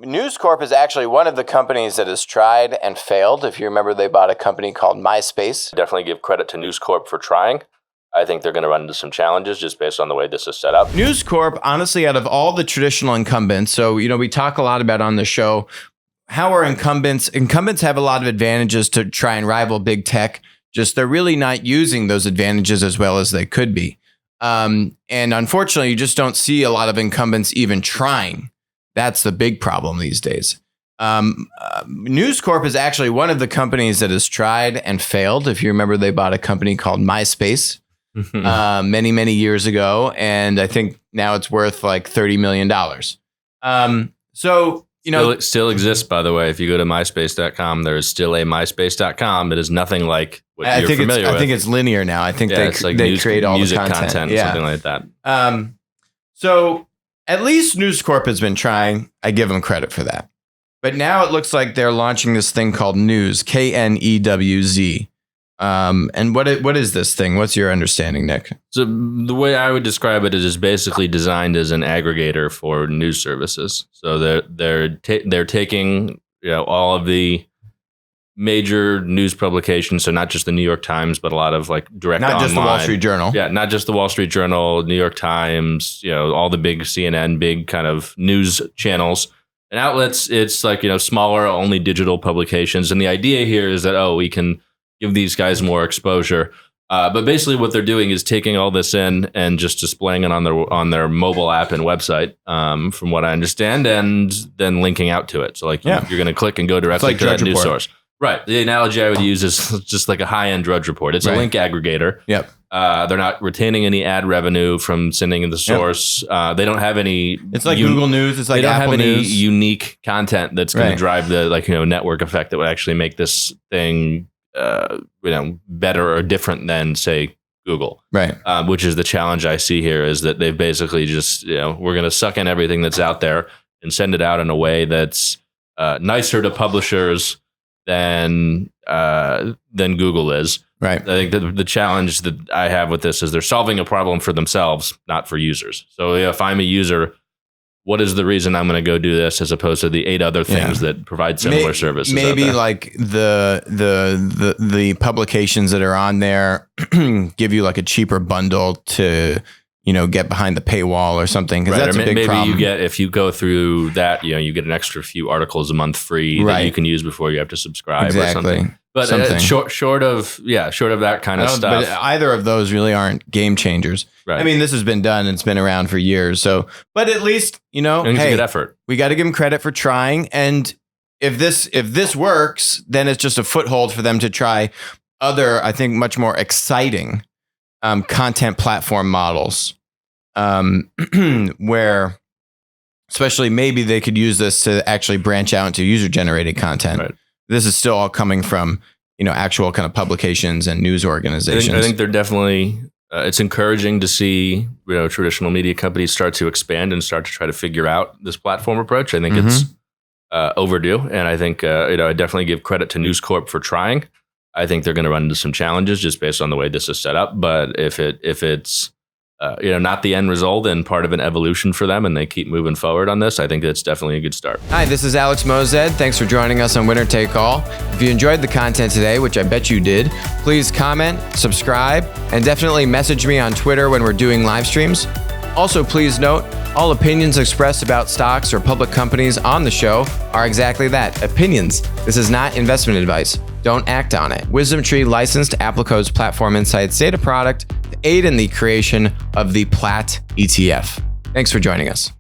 Knewz Corp is actually one of the companies that has tried and failed. If you remember, they bought a company called MySpace. Definitely give credit to Knewz Corp for trying. I think they're going to run into some challenges just based on the way this is set up. Knewz Corp, honestly, out of all the traditional incumbents, so, we talk a lot about on the show, how are incumbents have a lot of advantages to try and rival big tech. Just they're really not using those advantages as well as they could be. And unfortunately, you just don't see a lot of incumbents even trying. That's the big problem these days. Knewz Corp is actually one of the companies that has tried and failed. If you remember, they bought a company called MySpace many, many years ago. And I think now it's worth like $30 million. It still exists, by the way. If you go to myspace.com, there is still a myspace.com. It is nothing like what you're familiar with. I think it's linear now. I think they create all the content, something like that. So at least Knewz Corp has been trying. I give them credit for that. But now it looks like they're launching this thing called Knewz, Knewz. And what is this thing? What's your understanding, Nick? So the way I would describe it is it's basically designed as an aggregator for news services. So they're taking all of the major news publications, so not just the New York Times, but a lot of like direct online. Not just the Wall Street Journal. Yeah, not just the Wall Street Journal, New York Times, all the big CNN, big kind of news channels and outlets. It's like, smaller, only digital publications. And the idea here is that, we can give these guys more exposure. But basically what they're doing is taking all this in and just displaying it on their mobile app and website, from what I understand, and then linking out to it. So you're going to click and go directly to that news source. Right. The analogy I would use is just like a high-end Drudge Report. It's a link aggregator. Yep. They're not retaining any ad revenue from sending in the source. They don't have any. It's like Google News. It's like Apple News. They don't have any unique content that's going to drive the network effect that would actually make this thing better or different than, say, Google. Right. Which is the challenge I see here, is that they've basically just we're going to suck in everything that's out there and send it out in a way that's nicer to publishers than Google is. Right. I think the challenge that I have with this is they're solving a problem for themselves, not for users. So if I'm a user, what is the reason I'm going to go do this as opposed to the 8 other things that provide similar services? Maybe like the publications that are on there give you like a cheaper bundle to get behind the paywall or something, because that's a big problem. You get, if you go through that, you get an extra few articles a month free that you can use before you have to subscribe or something. But short of that kind of stuff. But either of those really aren't game changers. Right. I mean, this has been done. It's been around for years. So, but at least, it's a good effort. We got to give them credit for trying. And if this works, then it's just a foothold for them to try other, I think, much more exciting content platform models, where especially maybe they could use this to actually branch out into user-generated content. Right. This is still all coming from, actual kind of publications and news organizations. I think they're definitely, it's encouraging to see, traditional media companies start to expand and start to try to figure out this platform approach. I think it's overdue. And I think, I definitely give credit to Knewz Corp for trying. I think they're going to run into some challenges just based on the way this is set up. But if it's not the end result and part of an evolution for them, and they keep moving forward on this, I think that's definitely a good start. Hi, this is Alex Mozed. Thanks for joining us on Winner Take All. If you enjoyed the content today, which I bet you did, please comment, subscribe, and definitely message me on Twitter when we're doing live streams. Also, please note, all opinions expressed about stocks or public companies on the show are exactly that, opinions. This is not investment advice. Don't act on it. WisdomTree licensed Applico's Platform Insights data product to aid in the creation of the PLAT ETF. Thanks for joining us.